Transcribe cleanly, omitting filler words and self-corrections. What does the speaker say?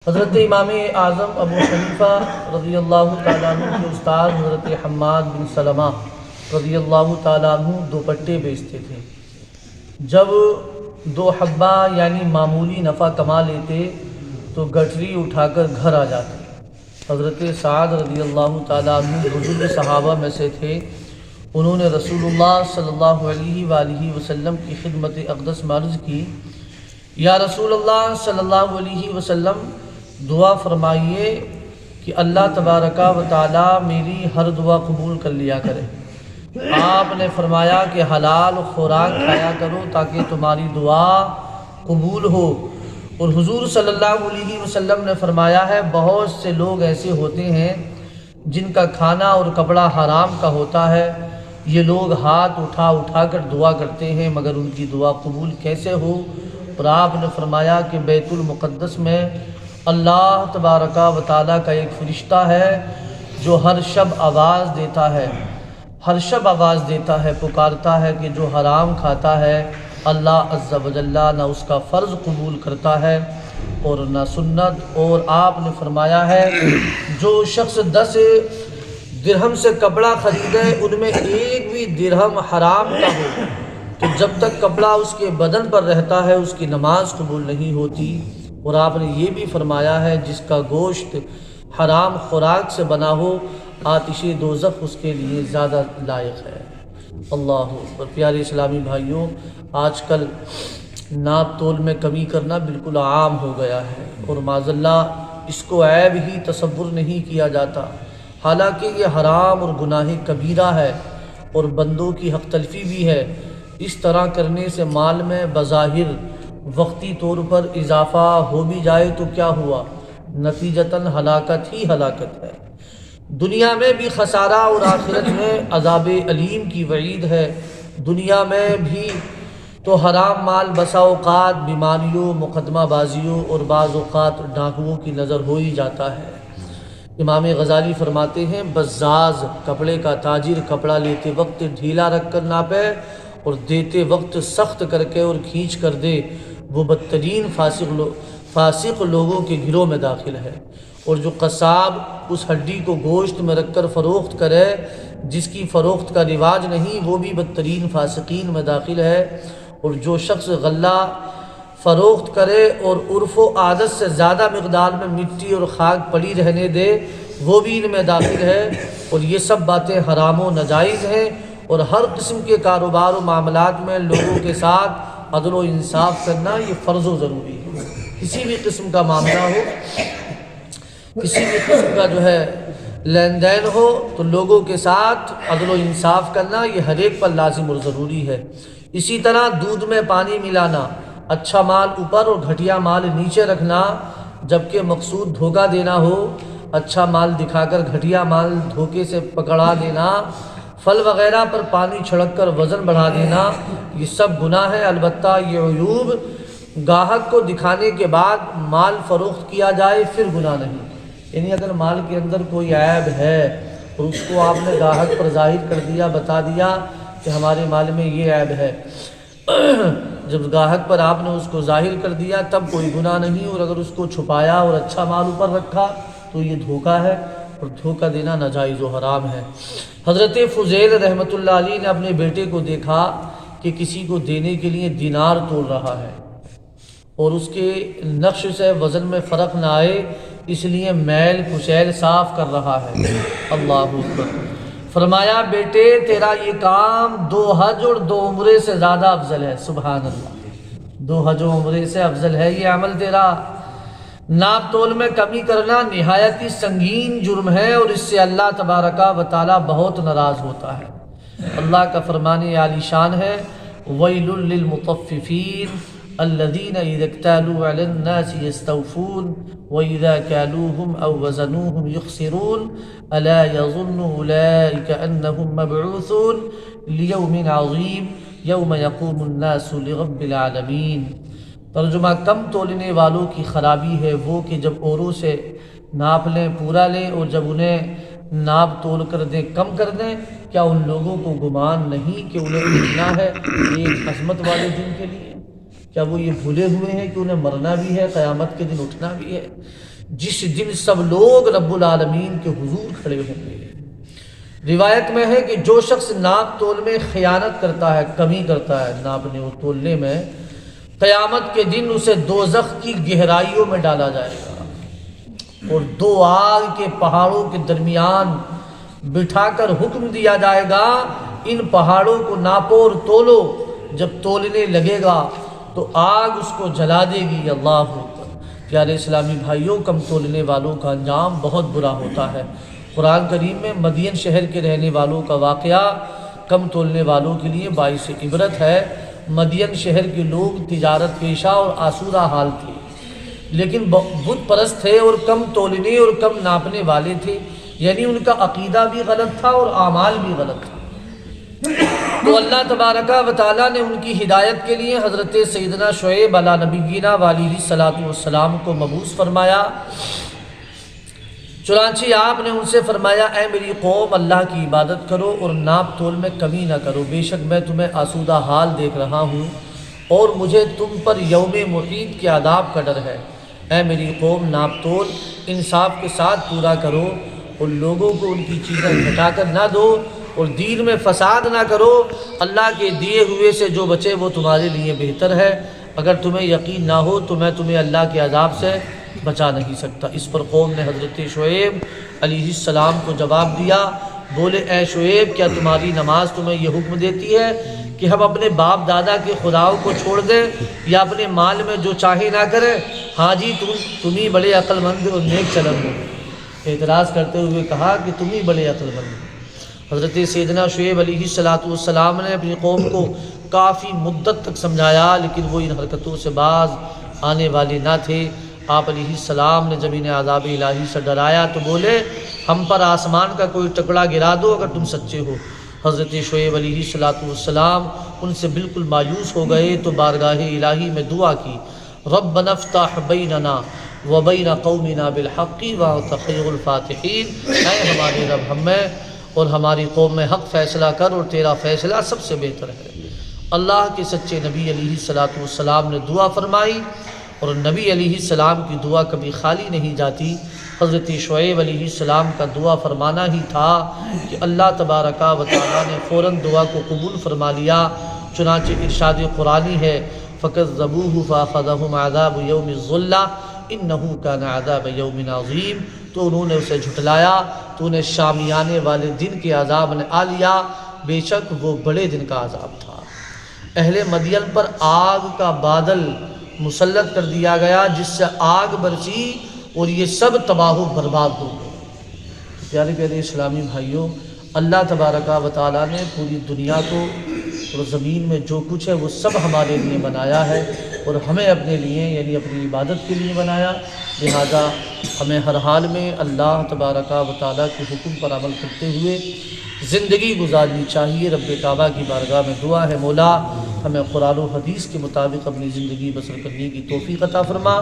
حضرت امام اعظم ابو حنیفہ رضی اللہ تعالیٰ عنہ کے استاد حضرت حماد بن سلمہ رضی اللہ تعالیٰ عنہ دوپٹے بیچتے تھے۔ جب 2 حبہ یعنی معمولی نفع کما لیتے تو گٹری اٹھا کر گھر آ جاتے۔ حضرت سعد رضی اللہ تعالیٰ عنہ بزرگ صحابہ میں سے تھے۔ انہوں نے رسول اللہ صلی اللہ علیہ وآلہ وسلم کی خدمت اقدس میں عرض کی، یا رسول اللہ صلی اللہ علیہ وسلم، دعا فرمائیے کہ اللہ تبارک و تعالی میری ہر دعا قبول کر لیا کرے۔ آپ نے فرمایا کہ حلال خوراک کھایا کرو تاکہ تمہاری دعا قبول ہو۔ اور حضور صلی اللہ علیہ وسلم نے فرمایا ہے، بہت سے لوگ ایسے ہوتے ہیں جن کا کھانا اور کپڑا حرام کا ہوتا ہے، یہ لوگ ہاتھ اٹھا کر دعا کرتے ہیں مگر ان کی دعا قبول کیسے ہو؟ اور آپ نے فرمایا کہ بیت المقدس میں اللہ تبارک و تعالیٰ کا ایک فرشتہ ہے جو ہر شب آواز دیتا ہے، پکارتا ہے کہ جو حرام کھاتا ہے اللہ عز و جل نہ اس کا فرض قبول کرتا ہے اور نہ سنت۔ اور آپ نے فرمایا ہے، جو شخص 10 درہم سے کپڑا خریدے ان میں ایک بھی درہم حرام کا ہو تو جب تک کپڑا اس کے بدن پر رہتا ہے اس کی نماز قبول نہیں ہوتی۔ اور آپ نے یہ بھی فرمایا ہے، جس کا گوشت حرام خوراک سے بنا ہو آتش دوزخ اس کے لیے زیادہ لائق ہے۔ اللہ اکبر۔ پیارے اسلامی بھائیوں، آج کل ناپ تول میں کمی کرنا بالکل عام ہو گیا ہے اور معاذ اللہ اس کو عیب ہی تصور نہیں کیا جاتا، حالانکہ یہ حرام اور گناہ کبیرہ ہے اور بندوں کی حق تلفی بھی ہے۔ اس طرح کرنے سے مال میں بظاہر وقتی طور پر اضافہ ہو بھی جائے تو کیا ہوا، نتیجتاً ہلاکت ہی ہلاکت ہے۔ دنیا میں بھی خسارہ اور آخرت میں عذاب علیم کی وعید ہے۔ دنیا میں بھی تو حرام مال بسا اوقات بیماریوں، مقدمہ بازیوں اور بعض اوقات ڈاکوؤں کی نظر ہو ہی جاتا ہے۔ امام غزالی فرماتے ہیں، بزاز کپڑے کا تاجر کپڑا لیتے وقت ڈھیلا رکھ کر ناپے اور دیتے وقت سخت کر کے اور کھینچ کر دے، وہ بدترین فاسق لوگوں کے گروہ میں داخل ہے۔ اور جو قصاب اس ہڈی کو گوشت میں رکھ کر فروخت کرے جس کی فروخت کا رواج نہیں، وہ بھی بدترین فاسقین میں داخل ہے۔ اور جو شخص غلہ فروخت کرے اور عرف و عادت سے زیادہ مقدار میں مٹی اور خاک پڑی رہنے دے، وہ بھی ان میں داخل ہے۔ اور یہ سب باتیں حرام و ناجائز ہیں۔ اور ہر قسم کے کاروبار و معاملات میں لوگوں کے ساتھ عدل و انصاف کرنا یہ فرض و ضروری ہے۔ کسی بھی قسم کا معاملہ ہو، کسی بھی قسم کا لین دین ہو تو لوگوں کے ساتھ عدل و انصاف کرنا یہ ہر ایک پر لازم اور ضروری ہے۔ اسی طرح دودھ میں پانی ملانا، اچھا مال اوپر اور گھٹیا مال نیچے رکھنا، جبکہ مقصود دھوکہ دینا ہو، اچھا مال دکھا کر گھٹیا مال دھوکے سے پکڑا دینا، پھل وغیرہ پر پانی چھڑک کر وزن بڑھا دینا، یہ سب گناہ ہے۔ البتہ یہ عیوب گاہک کو دکھانے کے بعد مال فروخت کیا جائے پھر گناہ نہیں۔ یعنی اگر مال کے اندر کوئی عیب ہے اور اس کو آپ نے گاہک پر ظاہر کر دیا، بتا دیا کہ ہمارے مال میں یہ عیب ہے، جب گاہک پر آپ نے اس کو ظاہر کر دیا تب کوئی گناہ نہیں۔ اور اگر اس کو چھپایا اور اچھا مال اوپر رکھا تو یہ دھوکہ ہے اور دھوکہ دینا ناجائز و حرام ہے۔ حضرت فضیل رحمۃ اللہ علیہ نے اپنے بیٹے کو دیکھا کہ کسی کو دینے کے لیے دینار تول رہا ہے اور اس کے نقش سے وزن میں فرق نہ آئے، اس لیے میل کچیل صاف کر رہا ہے۔ اللہ اکبر۔ فرمایا، بیٹے تیرا یہ کام 2 حج اور 2 عمرے سے زیادہ افضل ہے۔ سبحان اللہ، 2 حج و عمرے سے افضل ہے یہ عمل تیرا۔ ناپ تول میں کمی کرنا نہایت ہی سنگین جرم ہے اور اس سے اللہ تبارک و تعالی بہت ناراض ہوتا ہے۔ اللہ کا فرمان عالی شان ہے، وَيْلٌ لِّلْمُطَفِّفِينَ الَّذِينَ إِذَا اكْتَالُوا عَلَى النَّاسِ يَسْتَوْفُونَ وَإِذَا كَالُوهُمْ أَوْ وَزَنُوهُمْ يُخْسِرُونَ أَلَا يَظُنُّ أُولَٰئِكَ أَنَّهُم مَّبْعُوثُونَ لِيَوْمٍ عَظِيمٍ يَوْمَ يَقُومُ النَّاسُ لِرَبِّ الْعَالَمِينَ۔ ترجمہ، کم تولنے والوں کی خرابی ہے وہ کہ جب اوروں سے ناپ لیں پورا لیں اور جب انہیں ناپ تول کر دیں کم کر دیں۔ کیا ان لوگوں کو گمان نہیں کہ انہیں اٹھنا ہے ایک عظمت والے دن کے لیے؟ کیا وہ یہ بھولے ہوئے ہیں کہ انہیں مرنا بھی ہے، قیامت کے دن اٹھنا بھی ہے؟ جس دن سب لوگ رب العالمین کے حضور کھڑے ہوں گے۔ روایت میں ہے کہ جو شخص ناپ تول میں خیانت کرتا ہے، کمی کرتا ہے ناپنے اور تولنے میں، قیامت کے دن اسے دوزخ کی گہرائیوں میں ڈالا جائے گا اور دو آگ کے پہاڑوں کے درمیان بٹھا کر حکم دیا جائے گا ان پہاڑوں کو ناپو اور تولو۔ جب تولنے لگے گا تو آگ اس کو جلا دے گی۔ اللہ اکبر۔ پیارے اسلامی بھائیوں، کم تولنے والوں کا انجام بہت برا ہوتا ہے۔ قرآن کریم میں مدین شہر کے رہنے والوں کا واقعہ کم تولنے والوں کے لیے باعث عبرت ہے۔ مدین شہر کے لوگ تجارت پیشہ اور آسودہ حال تھے، لیکن بت پرست تھے اور کم تولنے اور کم ناپنے والے تھے، یعنی ان کا عقیدہ بھی غلط تھا اور اعمال بھی غلط تھا۔ تو اللہ تبارک و تعالیٰ نے ان کی ہدایت کے لیے حضرت سیدنا شعیب علیہ نبینا علیہ الصلوۃ والسلام کو مبعوث فرمایا۔ چنانچہ آپ نے ان سے فرمایا، اے میری قوم، اللہ کی عبادت کرو اور ناپ تول میں کمی نہ کرو، بے شک میں تمہیں آسودہ حال دیکھ رہا ہوں اور مجھے تم پر یوم محیط کے عذاب کا ڈر ہے۔ اے میری قوم، ناپ تول انصاف کے ساتھ پورا کرو اور لوگوں کو ان کی چیزیں گھٹا کر نہ دو اور دین میں فساد نہ کرو۔ اللہ کے دیے ہوئے سے جو بچے وہ تمہارے لیے بہتر ہے۔ اگر تمہیں یقین نہ ہو تو میں تمہیں اللہ کے عذاب سے بچا نہیں سکتا۔ اس پر قوم نے حضرت شعیب علیہ السلام کو جواب دیا، بولے، اے شعیب، کیا تمہاری نماز تمہیں یہ حکم دیتی ہے کہ ہم اپنے باپ دادا کے خداؤں کو چھوڑ دیں یا اپنے مال میں جو چاہے نہ کریں؟ ہاں جی، تم ہی بڑے عقل مند اور نیک چلن ہو۔ اعتراض کرتے ہوئے کہا کہ تم ہی بڑے عقل مند ہو۔ حضرت سیدنا شعیب علیہ السلام نے اپنی قوم کو کافی مدت تک سمجھایا، لیکن وہ ان حرکتوں سے باز آنے والے نہ تھے۔ آپ علیہ السلام نے جب انہیں عذاب الہی سے ڈرایا تو بولے، ہم پر آسمان کا کوئی ٹکڑا گرا دو اگر تم سچے ہو۔ حضرت شعیب علیہ السلام ان سے بالکل مایوس ہو گئے تو بارگاہ الہی میں دعا کی، ربنا افتح بیننا وبین قومنا بالحق وانت خیر الفاتحین، اے ہمارے رب، ہمیں اور ہماری قوم میں حق فیصلہ کر اور تیرا فیصلہ سب سے بہتر ہے۔ اللہ کے سچے نبی علیہ السلام نے دعا فرمائی اور نبی علیہ السلام کی دعا کبھی خالی نہیں جاتی۔ حضرت شعیب علیہ السلام کا دعا فرمانا ہی تھا کہ اللہ تبارک و تعالیٰ نے فوراً دعا کو قبول فرما لیا۔ چنانچہ ارشاد قرآنی ہے، فَكَذَّبُوهُ فَأَخَذَهُمْ عَذَابُ يَوْمِ الظُّلَّةِ إِنَّهُ كَانَ عَذَابَ يَوْمٍ عَظِيمٍ۔ تو انہوں نے اسے جھٹلایا تو انہیں شامیانے والے دن کے عذاب نے آ لیا، بے شک وہ بڑے دن کا عذاب تھا۔ اہل مدین پر آگ کا بادل مسلط کر دیا گیا جس سے آگ برسی اور یہ سب تباہ و برباد ہو گئے۔ پیارے پیارے اسلامی بھائیوں، اللہ تبارک و تعالیٰ نے پوری دنیا کو اور زمین میں جو کچھ ہے وہ سب ہمارے لیے بنایا ہے اور ہمیں اپنے لیے یعنی اپنی عبادت کے لیے بنایا، لہذا ہمیں ہر حال میں اللہ تبارک و تعالیٰ کے حکم پر عمل کرتے ہوئے زندگی گزارنی چاہیے۔ رب کعبہ کی بارگاہ میں دعا ہے، مولا ہمیں قرآن و حدیث کے مطابق اپنی زندگی بسر کرنے کی توفیق عطا فرما۔